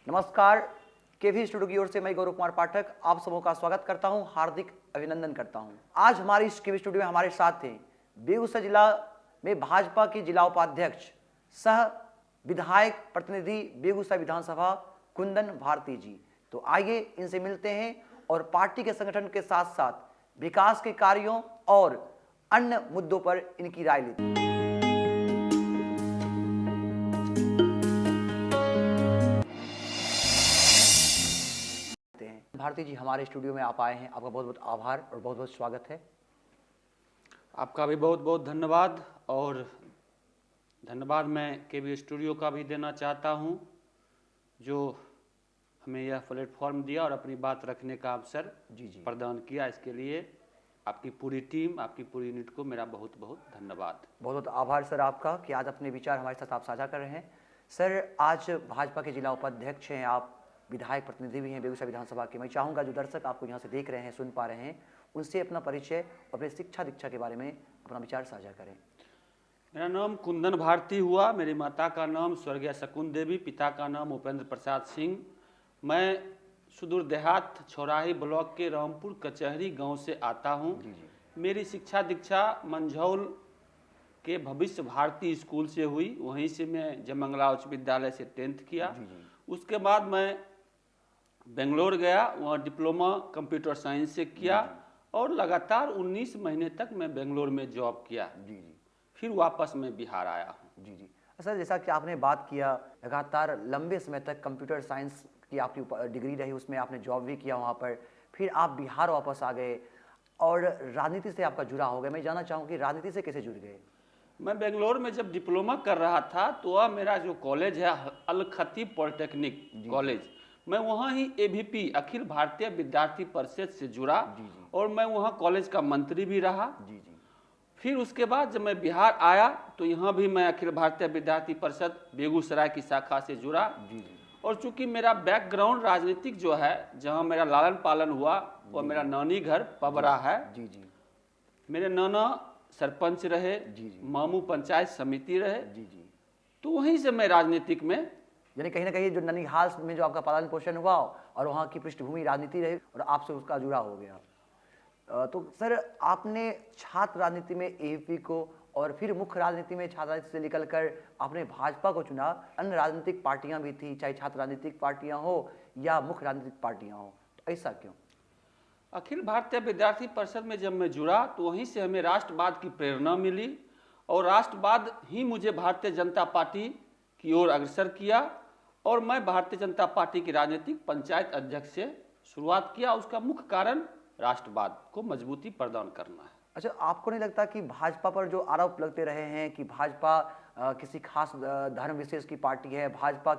नमस्कार। केवी स्टूडियो की ओर से मैं गौरव कुमार पाठक आप सबों का स्वागत करता हूं, हार्दिक अभिनंदन करता हूं। आज हमारी इस केवी स्टूडियो में हमारे साथ थे बेगूसराय जिला में भाजपा के जिला उपाध्यक्ष सह विधायक प्रतिनिधि बेगूसराय विधानसभा कुंदन भारती जी। तो आइए इनसे मिलते हैं और पार्टी के संगठन के साथ साथ विकास के कार्यों और अन्य मुद्दों पर इनकी राय लेते हैं। भारती जी, हमारे स्टूडियो में आप आए हैं, आपका बहुत बहुत आभार और बहुत बहुत स्वागत है। आपका भी बहुत बहुत धन्यवाद। और धन्यवाद मैं केवी स्टूडियो का भी देना चाहता हूं, जो हमें यह प्लेटफॉर्म दिया और अपनी बात रखने का अवसर प्रदान किया। इसके लिए आपकी पूरी टीम, आपकी पूरी यूनिट को मेरा बहुत बहुत धन्यवाद। बहुत बहुत आभार सर आपका कि आज अपने विचार हमारे साथ आप साझा कर रहे हैं। सर, आज भाजपा के जिला उपाध्यक्ष हैं आप, विधायक प्रतिनिधि भी हैं बेगूसराय विधानसभा के। मैं चाहूँगा जो दर्शक आपको यहाँ से देख रहे हैं, सुन पा रहे हैं, उनसे अपना परिचय, अपने शिक्षा दीक्षा के बारे में अपना विचार साझा करें। मेरा नाम कुंदन भारती हुआ। मेरी माता का नाम स्वर्गीय शकुन देवी, पिता का नाम उपेंद्र प्रसाद सिंह। मैं सुदूर देहात छौराही ब्लॉक के रामपुर कचहरी गांव से आता हूं। मेरी शिक्षा दीक्षा मंझौल के भविष्य भारती स्कूल से हुई। वहीं से मैं जयमंगला उच्च विद्यालय से 10th किया। उसके बाद मैं बेंगलोर गया, वहाँ डिप्लोमा कंप्यूटर साइंस से किया और लगातार 19 महीने तक मैं बेंगलोर में जॉब किया। फिर वापस मैं बिहार आया हूँ। जी। सर, जैसा कि आपने बात किया, लगातार लंबे समय तक कंप्यूटर साइंस की आपकी डिग्री रही, उसमें आपने जॉब भी किया वहाँ पर, फिर आप बिहार वापस आ गए और राजनीति से आपका जुड़ा हो गया। मैं जानना चाहूँ कि राजनीति से कैसे जुड़ गए? मैं बेंगलोर में जब डिप्लोमा कर रहा था तो वह मेरा जो कॉलेज है अल खतीब पॉलिटेक्निक कॉलेज, मैं वहाँ ही AVP अखिल भारतीय विद्यार्थी परिषद से जुड़ा और मैं वहाँ कॉलेज का मंत्री भी रहा। फिर उसके बाद जब मैं बिहार आया तो यहाँ भी मैं अखिल भारतीय विद्यार्थी परिषद बेगूसराय की शाखा से जुड़ा। और चूंकि मेरा बैकग्राउंड राजनीतिक जो है, जहाँ मेरा लालन पालन हुआ वह मेरा नानी घर पबरा है। मेरे नाना सरपंच रहे, मामू पंचायत समिति रहे, तो वहीं से मैं राजनीतिक में, यानी कहीं ना कहीं जो ननिहाल में जो आपका पालन पोषण हुआ और वहाँ की पृष्ठभूमि राजनीति रही और आपसे उसका जुड़ा हो गया। तो सर, आपने छात्र राजनीति में AVP को और फिर मुख्य राजनीति में छात्र राजनीति से निकलकर आपने भाजपा को चुना। अन्य राजनीतिक पार्टियां भी थी, चाहे छात्र राजनीतिक पार्टियां हो या मुख्य राजनीतिक पार्टियां हो, तो ऐसा क्यों? अखिल भारतीय विद्यार्थी परिषद में जब मैं जुड़ा तो वहीं से हमें राष्ट्रवाद की प्रेरणा मिली और राष्ट्रवाद ही मुझे भारतीय जनता पार्टी की ओर अग्रसर किया और मैं भारतीय जनता पार्टी की राजनीतिक पंचायत अध्यक्ष से शुरुआत किया। उसका मुख्य कारण राष्ट्रवाद को मजबूती प्रदान करना है। अच्छा, आपको नहीं लगता कि भाजपा पर जो आरोप लगते रहे हैं कि भाजपा किसी खास धर्म विशेष की पार्टी है, भाजपा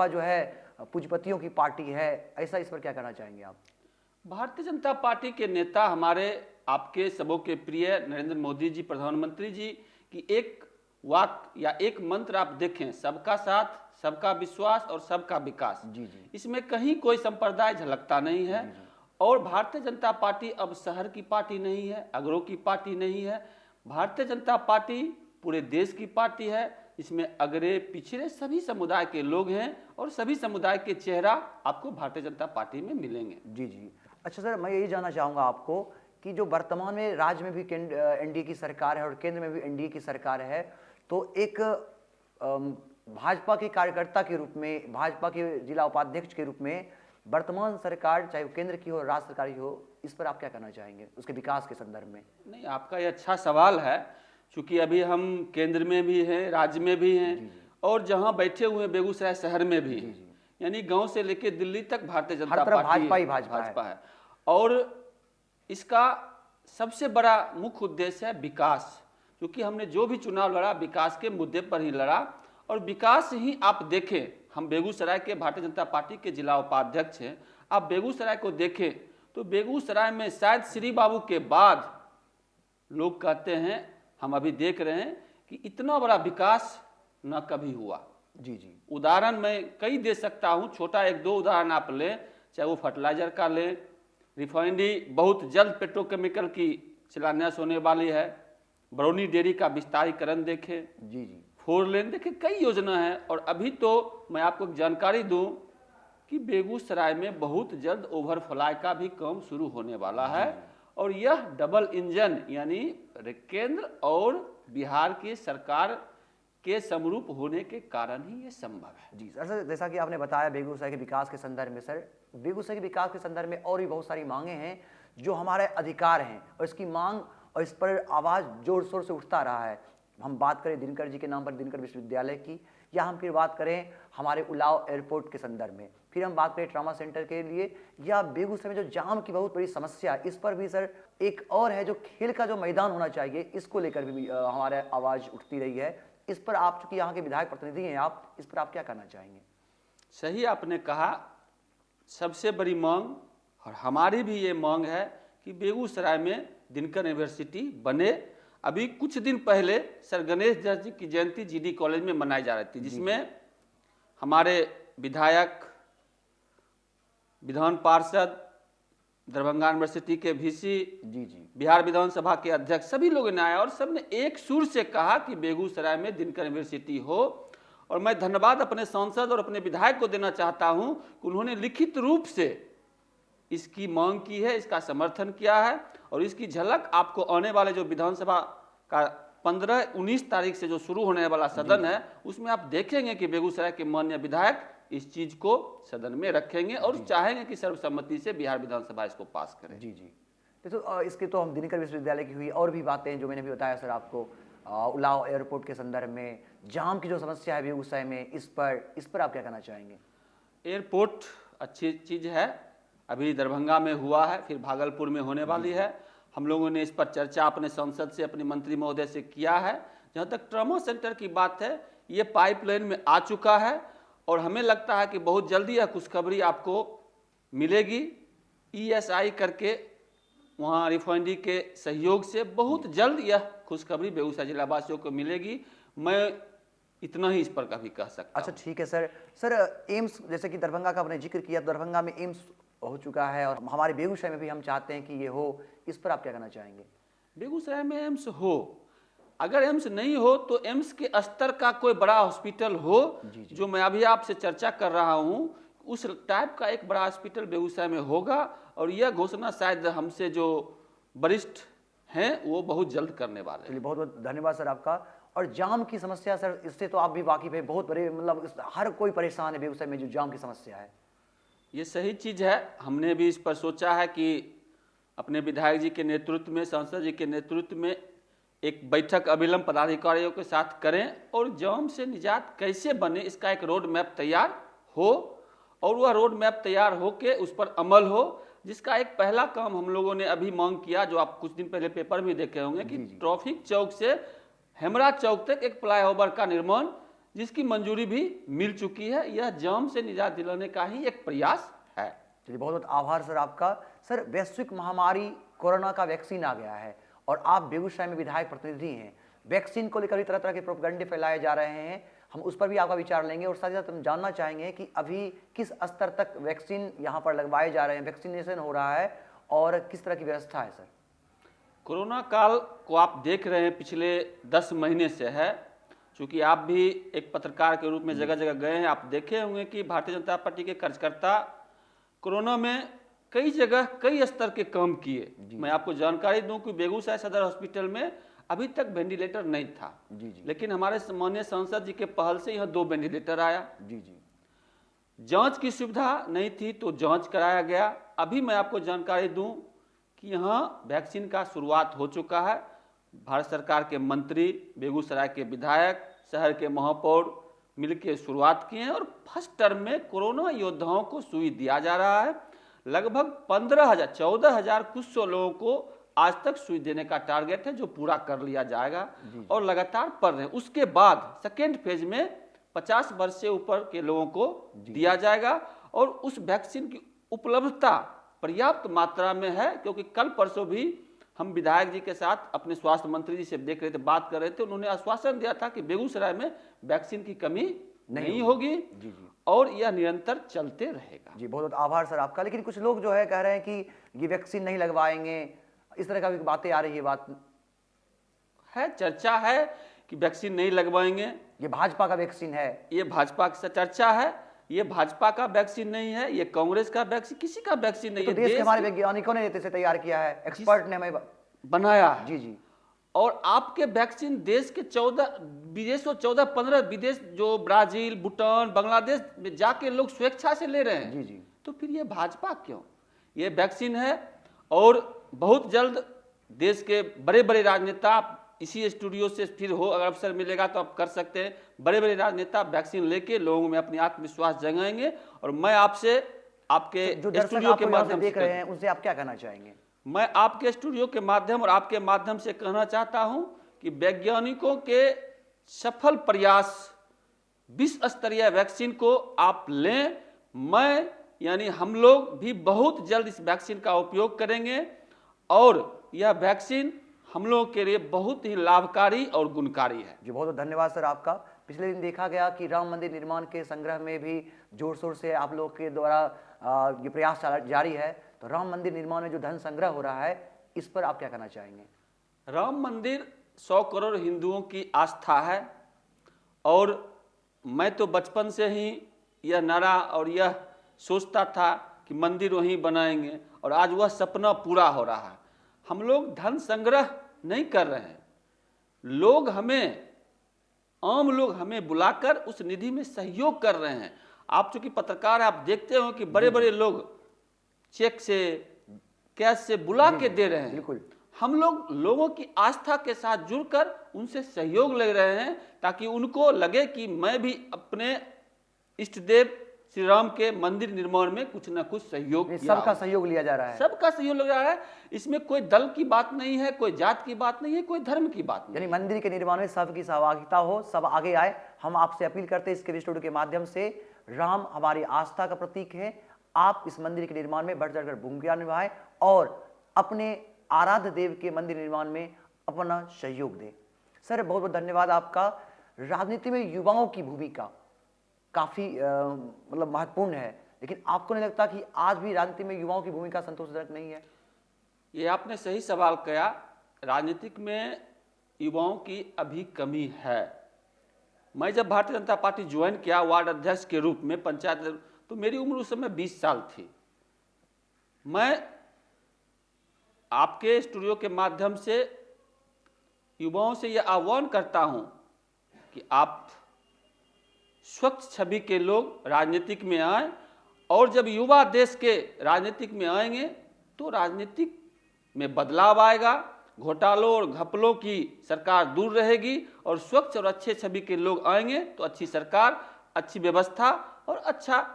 जो है पूंजीपतियों की पार्टी है, ऐसा, इस पर क्या कहना चाहेंगे आप? भारतीय जनता पार्टी के नेता हमारे आपके सबों के प्रिय नरेंद्र मोदी जी, प्रधानमंत्री जी की एक वाक्य या एक मंत्र आप देखें, सबका साथ, सबका विश्वास और सबका विकास। इसमें कहीं कोई संप्रदाय झलकता नहीं है। और भारतीय जनता पार्टी अब शहर की पार्टी नहीं है, अगरों की पार्टी नहीं है। भारतीय जनता पार्टी पूरे देश की पार्टी है। इसमें अगरे पिछड़े सभी समुदाय के लोग हैं और सभी समुदाय के चेहरा आपको भारतीय जनता पार्टी में मिलेंगे। अच्छा सर, मैं यही जानना चाहूँगा आपको कि जो वर्तमान में राज्य में भी NDA की सरकार है और केंद्र में भी NDA की सरकार है, तो एक भाजपा के कार्यकर्ता के रूप में, भाजपा के जिला उपाध्यक्ष के रूप में वर्तमान सरकार, चाहे वो केंद्र की हो, राज्य सरकार की हो, इस पर आप क्या कहना चाहेंगे उसके विकास के संदर्भ में? नहीं, आपका ये अच्छा सवाल है, क्योंकि अभी हम केंद्र में भी हैं, राज्य में भी हैं और जहां बैठे हुए हैं बेगूसराय शहर में भी, यानी गांव से लेकर दिल्ली तक भारतीय जनता पार्टी भाजपा है। और इसका सबसे बड़ा मुख्य उद्देश्य है विकास, क्योंकि हमने जो भी चुनाव लड़ा विकास के मुद्दे पर ही लड़ा। और विकास ही आप देखें, हम बेगूसराय के भारतीय जनता पार्टी के जिला उपाध्यक्ष हैं, आप बेगूसराय को देखें तो बेगूसराय में शायद श्री बाबू के बाद लोग कहते हैं, हम अभी देख रहे हैं कि इतना बड़ा विकास न कभी हुआ। उदाहरण मैं कई दे सकता हूं, छोटा एक दो उदाहरण आप लें, चाहे वो फर्टिलाइजर का लें, रिफाइनरी बहुत जल्द पेट्रोकेमिकल की शिलान्यास होने वाली है, बरौनी डेयरी का विस्तारीकरण देखें, 4 लेन, देखिए कई योजना है। और अभी तो मैं आपको एक जानकारी दूं कि बेगूसराय में बहुत जल्द ओवरफ्लाई का भी काम शुरू होने वाला है, और यह डबल इंजन यानी केंद्र और बिहार की सरकार के समरूप होने के कारण ही ये संभव है। जी सर, जैसा कि आपने बताया बेगूसराय के विकास के संदर्भ में, सर बेगूसराय के विकास के संदर्भ में और भी बहुत सारी मांगे हैं जो हमारे अधिकार हैं, और इसकी मांग और इस पर आवाज़ जोर शोर से उठता रहा है। हम बात करें दिनकर जी के नाम पर दिनकर विश्वविद्यालय की, या हम फिर बात करें हमारे उलाव एयरपोर्ट के संदर्भ में, फिर हम बात करें ट्रामा सेंटर के लिए, या बेगूसराय में जो जाम की बहुत बड़ी समस्या है, इस पर भी सर एक और है जो खेल का जो मैदान होना चाहिए, इसको लेकर भी हमारे आवाज़ उठती रही है। इस पर आप चूंकि यहाँ के विधायक प्रतिनिधि हैं, आप इस पर आप क्या कहना चाहेंगे? सही आपने कहा, सबसे बड़ी मांग और हमारी भी ये मांग है कि बेगूसराय में दिनकर यूनिवर्सिटी बने। अभी कुछ दिन पहले सर गणेश दत्त जी की जयंती जीडी कॉलेज में मनाई जा रही थी, जिसमें हमारे विधायक, विधान पार्षद, दरभंगा यूनिवर्सिटी के वीसी, बिहार विधानसभा के अध्यक्ष, सभी लोगों ने आया और सबने एक सुर से कहा कि बेगूसराय में दिनकर यूनिवर्सिटी हो। और मैं धन्यवाद अपने सांसद और अपने विधायक को देना चाहता हूं कि उन्होंने लिखित रूप से इसकी मांग की है, इसका समर्थन किया है, और इसकी झलक आपको आने वाले जो विधानसभा का 15-19 तारीख से जो शुरू होने वाला सदन है, उसमें आप देखेंगे कि बेगूसराय के माननीय विधायक इस चीज को सदन में रखेंगे और चाहेंगे कि सर्वसम्मति से बिहार विधानसभा इसको पास करे। जी जी, तो इसके तो हम दिनकर विश्वविद्यालय की हुई, और भी बातें हैं जो मैंने भी बताया सर आपको, उलाव एयरपोर्ट के संदर्भ में, जाम की जो समस्या है बेगूसराय में, इस पर आप क्या कहना चाहेंगे? एयरपोर्ट अच्छी चीज है, अभी दरभंगा में हुआ है, फिर भागलपुर में होने वाली है। हम लोगों ने इस पर चर्चा अपने सांसद से, अपने मंत्री महोदय से किया है। जहाँ तक ट्रामा सेंटर की बात है, ये पाइपलाइन में आ चुका है, और हमें लगता है कि बहुत जल्दी यह खुशखबरी आपको मिलेगी। ESI करके वहाँ रिफाइनरी के सहयोग से बहुत जल्द यह खुशखबरी बेगूसराय जिला वासियों को मिलेगी। मैं इतना ही इस पर कभी कह सकता। अच्छा ठीक है सर। सर एम्स, जैसे कि दरभंगा का आपने जिक्र किया, दरभंगा में एम्स हो चुका है और हमारे बेगूसराय में भी हम चाहते हैं कि ये हो, इस पर आप क्या कहना चाहेंगे? बेगूसराय में एम्स हो, अगर एम्स नहीं हो तो एम्स के स्तर का कोई बड़ा हॉस्पिटल हो, जो मैं अभी आपसे चर्चा कर रहा हूं, उस टाइप का एक बड़ा हॉस्पिटल बेगूसराय में होगा। और यह घोषणा शायद हमसे जो वरिष्ठ हैं वो बहुत जल्द करने वाले हैं। चलिए, बहुत बहुत धन्यवाद सर आपका। और जाम की समस्या सर, इससे तो आप भी वाकिफ है, बहुत बड़े, मतलब हर कोई परेशान है बेगूसराय में जो जाम की समस्या है। ये सही चीज़ है, हमने भी इस पर सोचा है कि अपने विधायक जी के नेतृत्व में, सांसद जी के नेतृत्व में एक बैठक अविलंब पदाधिकारियों के साथ करें और जाम से निजात कैसे बने, इसका एक रोड मैप तैयार हो, और वह रोड मैप तैयार हो के उस पर अमल हो। जिसका एक पहला काम हम लोगों ने अभी मांग किया, जो आप कुछ दिन पहले पेपर में देखे होंगे, कि ट्रैफिक चौक से हेमरा चौक तक एक फ्लाईओवर का निर्माण, जिसकी मंजूरी भी मिल चुकी है। यह जाम से निजात दिलाने का ही एक प्रयास है। चलिए, बहुत बहुत आभार सर आपका। सर, वैश्विक महामारी कोरोना का वैक्सीन आ गया है और आप बेगूसराय में विधायक प्रतिनिधि हैं। वैक्सीन को लेकर भी तरह तरह के प्रोपेगेंडे फैलाए जा रहे हैं, हम उस पर भी आपका विचार लेंगे और साथ ही साथ हम जानना चाहेंगे कि अभी किस स्तर तक वैक्सीन यहाँ पर लगवाए जा रहे हैं, वैक्सीनेशन हो रहा है और किस तरह की व्यवस्था है। सर, कोरोना काल को आप देख रहे हैं पिछले 10 महीने से है, चूँकि आप भी एक पत्रकार के रूप में जगह जगह गए हैं, आप देखे होंगे कि भारतीय जनता पार्टी के कार्यकर्ता कोरोना में कई जगह कई स्तर के काम किए। मैं आपको जानकारी दूं कि बेगूसराय सदर हॉस्पिटल में अभी तक वेंटिलेटर नहीं था, लेकिन हमारे माननीय सांसद जी के पहल से यहाँ 2 वेंटिलेटर आया। जांच की सुविधा नहीं थी तो जांच कराया गया। अभी मैं आपको जानकारी दूं कि यहाँ वैक्सीन का शुरुआत हो चुका है। भारत सरकार के मंत्री, बेगूसराय के विधायक, शहर के महापौर मिलकर शुरुआत किए हैं और फर्स्ट टर्म में कोरोना योद्धाओं को सुई दिया जा रहा है। लगभग 14,000 कुछ सौ लोगों को आज तक सुई देने का टारगेट है, जो पूरा कर लिया जाएगा और लगातार पढ़ रहे हैं। उसके बाद सेकेंड फेज में 50 वर्ष से ऊपर के लोगों को दिया जाएगा और उस वैक्सीन की उपलब्धता पर्याप्त मात्रा में है, क्योंकि कल परसों भी हम विधायक जी के साथ अपने स्वास्थ्य मंत्री जी से देख रहे थे, बात कर रहे थे। उन्होंने आश्वासन दिया था कि बेगूसराय में वैक्सीन की कमी नहीं होगी और यह निरंतर चलते रहेगा। जी, बहुत बहुत आभार सर आपका। लेकिन कुछ लोग जो है कह रहे हैं कि ये वैक्सीन नहीं लगवाएंगे, इस तरह का भी बातें आ रही है। बात है, चर्चा है कि वैक्सीन नहीं लगवाएंगे। ये भाजपा का वैक्सीन है। ये भाजपा की चर्चा है, ये भाजपा का वैक्सीन नहीं है, ये कांग्रेस का वैक्सीन, किसी का वैक्सीन नहीं तो है। देश के हमारे वैज्ञानिकों ने इसे तैयार किया है, एक्सपर्ट ने हमें बनाया है। जी जी। और आपके वैक्सीन देश के 14 विदेशों 14-15 विदेश जो ब्राजील, भूटान, बांग्लादेश में जाके लोग स्वेच्छा से ले रहे हैं। जी जी। तो फिर ये भाजपा क्यों? ये वैक्सीन है और बहुत जल्द देश के बड़े बड़े राजनेता, इसी स्टूडियो से फिर हो अगर अवसर मिलेगा तो आप कर सकते हैं, बड़े बड़े राजनेता वैक्सीन लेके लोगों में अपनी आत्मविश्वास जगाएंगे। और मैं आपसे आपके जो स्टूडियो के माध्यम से देख रहे हैं उनसे आप क्या कहना चाहेंगे? मैं आपके स्टूडियो के माध्यम और आपके माध्यम से कहना चाहता हूं कि वैज्ञानिकों के सफल प्रयास विश्व स्तरीय वैक्सीन को आप लें। मैं यानी हम लोग भी बहुत जल्द इस वैक्सीन का उपयोग करेंगे और यह वैक्सीन हम लोगों के लिए बहुत ही लाभकारी और गुणकारी है। जी बहुत बहुत धन्यवाद सर आपका। पिछले दिन देखा गया कि राम मंदिर निर्माण के संग्रह में भी जोर शोर से आप लोग के द्वारा ये प्रयास जारी है। तो राम मंदिर निर्माण में जो धन संग्रह हो रहा है इस पर आप क्या कहना चाहेंगे? राम मंदिर 100 करोड़ हिंदुओं की आस्था है और मैं तो बचपन से ही यह नारा और यह सोचता था कि मंदिर वहीं बनाएंगे और आज वह सपना पूरा हो रहा है। हम लोग धन संग्रह नहीं कर रहे हैं, लोग हमें, आम लोग हमें बुलाकर उस निधि में सहयोग कर रहे हैं। आप चूंकि पत्रकार हैं, आप देखते हो कि बड़े बड़े लोग चेक से, कैश से बुला के दे रहे हैं। बिल्कुल। हम लोग लोगों की आस्था के साथ जुड़कर उनसे सहयोग ले रहे हैं ताकि उनको लगे कि मैं भी अपने इष्ट देव श्री राम के मंदिर निर्माण में कुछ ना कुछ सहयोग किया। सबका सहयोग लिया जा रहा है, सबका सहयोग लग रहा है। इसमें कोई दल की बात नहीं है, कोई जात की बात नहीं है, कोई धर्म की बात नहीं। यानी मंदिर के निर्माण में सबकी सहभागिता हो, सब आगे आए। हम आपसे अपील करते हैं इसके स्टूडियो के माध्यम से, राम हमारी आस्था का प्रतीक है, आप इस मंदिर के निर्माण में बढ़ चढ़कर भूमिका निभाएं और अपने आराध्य देव के मंदिर निर्माण में अपना सहयोग दें। सर बहुत बहुत धन्यवाद आपका। राजनीति में युवाओं की भूमिका काफी मतलब महत्वपूर्ण है, लेकिन आपको नहीं लगता कि आज भी राजनीति में युवाओं की भूमिका संतोषजनक नहीं है? ये आपने सही सवाल किया। राजनीतिक में युवाओं की अभी कमी है। मैं जब भारतीय जनता पार्टी ज्वाइन किया वार्ड अध्यक्ष के रूप में पंचायत, तो मेरी उम्र उस समय 20 साल थी। मैं आपके स्टूडियो के माध्यम से युवाओं से यह आह्वान करता हूं कि आप स्वच्छ छवि के लोग राजनीतिक में आए और जब युवा देश के राजनीतिक में आएंगे तो राजनीतिक में बदलाव आएगा, घोटालों और घपलों की सरकार दूर रहेगी और स्वच्छ और अच्छे छवि के लोग आएंगे तो अच्छी सरकार, अच्छी व्यवस्था और अच्छा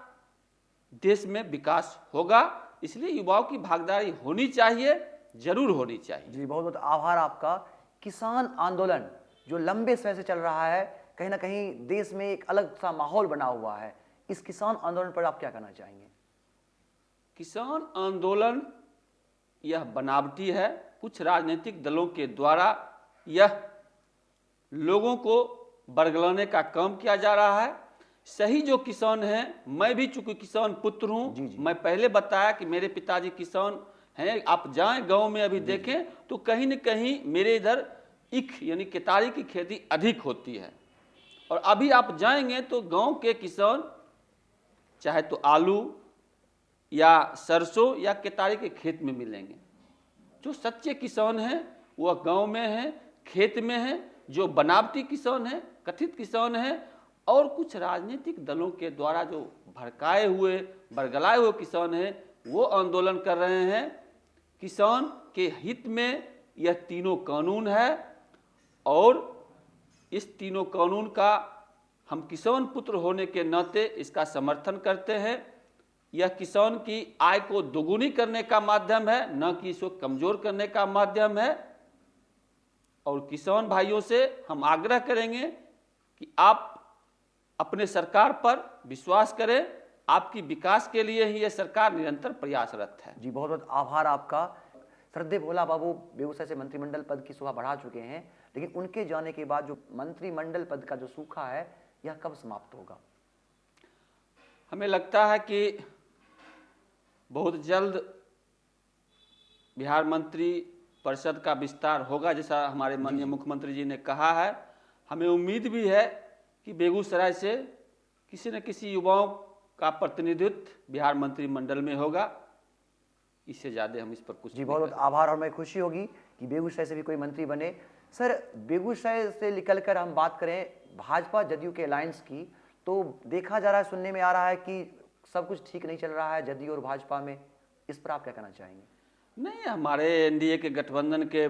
देश में विकास होगा। इसलिए युवाओं की भागीदारी होनी चाहिए, जरूर होनी चाहिए। जी बहुत बहुत आभार आपका। किसान आंदोलन जो लंबे समय से चल रहा है, कहीं ना कहीं देश में एक अलग सा माहौल बना हुआ है, इस किसान आंदोलन पर आप क्या कहना चाहेंगे? किसान आंदोलन यह बनावटी है। कुछ राजनीतिक दलों के द्वारा यह लोगों को बरगलाने का काम किया जा रहा है। सही जो किसान हैं, मैं भी चूंकि किसान पुत्र हूं, मैं पहले बताया कि मेरे पिताजी किसान हैं। आप जाएं गांव में अभी देखें तो कहीं न कहीं मेरे इधर ईख यानी केतारी की खेती अधिक होती है और अभी आप जाएंगे तो गांव के किसान चाहे तो आलू या सरसों या केतारी के खेत में मिलेंगे। जो सच्चे किसान हैं वह गांव में हैं, खेत में हैं। जो बनावटी किसान हैं, कथित किसान हैं और कुछ राजनीतिक दलों के द्वारा जो भड़काए हुए, बरगलाए हुए किसान हैं, वो आंदोलन कर रहे हैं। किसान के हित में यह तीनों कानून है और इस तीनों कानून का हम किसान पुत्र होने के नाते इसका समर्थन करते हैं। यह किसान की आय को दोगुनी करने का माध्यम है, न कि इसको कमजोर करने का माध्यम है। और किसान भाइयों से हम आग्रह करेंगे कि आप अपने सरकार पर विश्वास करें, आपकी विकास के लिए ही यह सरकार निरंतर प्रयासरत है। जी बहुत बहुत आभार आपका। श्रद्धेय भोला बाबू बेगूसराय से मंत्रिमंडल पद की शोभा बढ़ा चुके हैं, लेकिन उनके जाने के बाद जो मंत्रिमंडल पद का जो सूखा है यह कब समाप्त होगा? हमें लगता है कि बहुत जल्द बिहार मंत्री परिषद का विस्तार होगा, जैसा हमारे माननीय मुख्यमंत्री जी ने कहा है। हमें उम्मीद भी है कि बेगूसराय से किसी न किसी युवाओं का प्रतिनिधित्व बिहार मंत्रिमंडल में होगा। इससे ज़्यादा हम इस पर कुछ जी, बहुत बहुत आभार। और मैं खुशी होगी कि बेगूसराय से भी कोई मंत्री बने। सर, बेगूसराय से निकलकर हम बात करें भाजपा जदयू के अलायंस की, तो देखा जा रहा है, सुनने में आ रहा है कि सब कुछ ठीक नहीं चल रहा है जदयू और भाजपा में। इस पर आप क्या कहना चाहेंगे? नहीं, हमारे एनडीए के गठबंधन के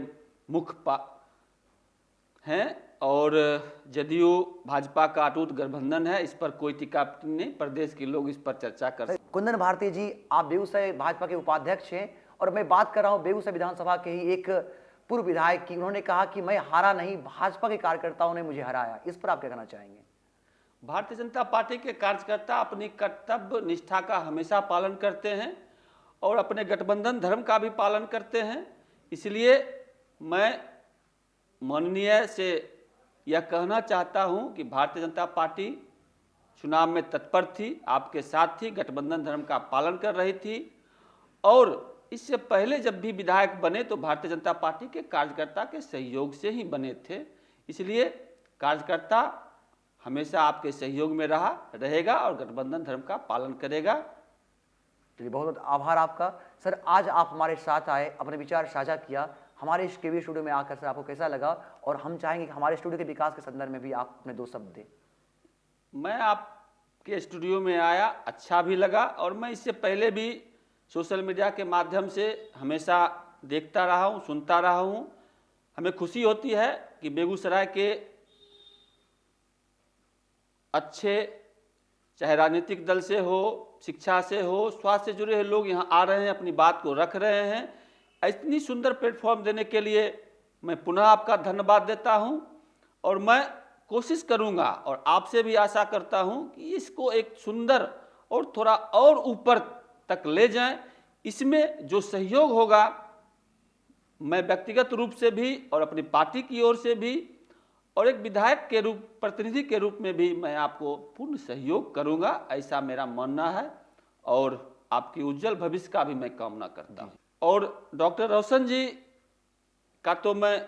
मुख्य हैं और जदयू भाजपा का अटूट गठबंधन है। इस पर कोई टीका टिप्पणी नहीं, प्रदेश के लोग इस पर चर्चा कर सकते। कुंदन भारती जी, आप बेगूसराय भाजपा के उपाध्यक्ष हैं और मैं बात कर रहा हूं बेगूसराय विधानसभा के ही एक पूर्व विधायक की। उन्होंने कहा कि मैं हारा नहीं, भाजपा के कार्यकर्ताओं ने मुझे हराया। इस पर आप क्या कहना चाहेंगे? भारतीय जनता पार्टी के कार्यकर्ता अपनी कर्तव्य निष्ठा का हमेशा पालन करते हैं और अपने गठबंधन धर्म का भी पालन करते हैं। इसलिए मैं माननीय से यह कहना चाहता हूं कि भारतीय जनता पार्टी चुनाव में तत्पर थी, आपके साथ थी, गठबंधन धर्म का पालन कर रही थी और इससे पहले जब भी विधायक बने तो भारतीय जनता पार्टी के कार्यकर्ता के सहयोग से ही बने थे। इसलिए कार्यकर्ता हमेशा आपके सहयोग में रहेगा और गठबंधन धर्म का पालन करेगा। चलिए, बहुत बहुत आभार आपका। सर, आज आप हमारे साथ आए, अपने विचार साझा किया हमारे इस केवी स्टूडियो में आकर। सर, आपको कैसा लगा? और हम चाहेंगे कि हमारे स्टूडियो के विकास के संदर्भ में भी आप अपने 2 शब्द दें। मैं आपके स्टूडियो में आया, अच्छा भी लगा और मैं इससे पहले भी सोशल मीडिया के माध्यम से हमेशा देखता रहा हूँ, सुनता रहा हूँ। हमें खुशी होती है कि बेगूसराय के अच्छे, चाहे राजनीतिक दल से हो, शिक्षा से हो, स्वास्थ्य से जुड़े हुए लोग यहाँ आ रहे हैं, अपनी बात को रख रहे हैं। इतनी सुंदर प्लेटफॉर्म देने के लिए मैं पुनः आपका धन्यवाद देता हूँ और मैं कोशिश करूँगा और आपसे भी आशा करता हूँ कि इसको एक सुंदर और थोड़ा और ऊपर तक ले जाएं। इसमें जो सहयोग होगा, मैं व्यक्तिगत रूप से भी और अपनी पार्टी की ओर से भी और एक विधायक के रूप, प्रतिनिधि के रूप में भी मैं आपको पूर्ण सहयोग करूंगा, ऐसा मेरा मानना है और आपकी उज्जवल भविष्य का भी मैं कामना करता हूं। और डॉक्टर रोशन जी का तो मैं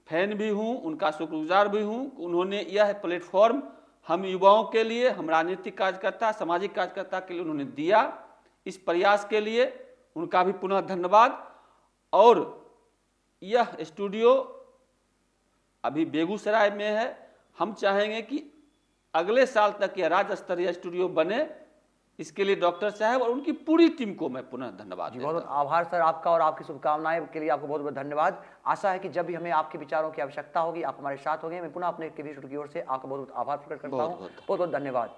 फैन भी हूं, उनका शुक्रगुजार भी हूं। उन्होंने यह प्लेटफॉर्म हम युवाओं के लिए, हम राजनीतिक कार्यकर्ता, सामाजिक कार्यकर्ता के लिए उन्होंने दिया। इस प्रयास के लिए उनका भी पुनः धन्यवाद। और यह स्टूडियो अभी बेगूसराय में है। हम चाहेंगे कि अगले साल तक यह राज्य स्तरीय स्टूडियो बने। इसके लिए डॉक्टर साहब और उनकी पूरी टीम को मैं पुनः धन्यवाद देता हूं। बहुत बहुत आभार सर आपका और आपकी शुभकामनाएं के लिए आपको बहुत बहुत धन्यवाद। आशा है कि जब भी हमें आपके विचारों की आवश्यकता होगी, आप हमारे साथ होंगे। मैं पुनः अपने केवी स्टूडियो की ओर से आपका बहुत बहुत आभार प्रकट करता हूँ। बहुत बहुत धन्यवाद।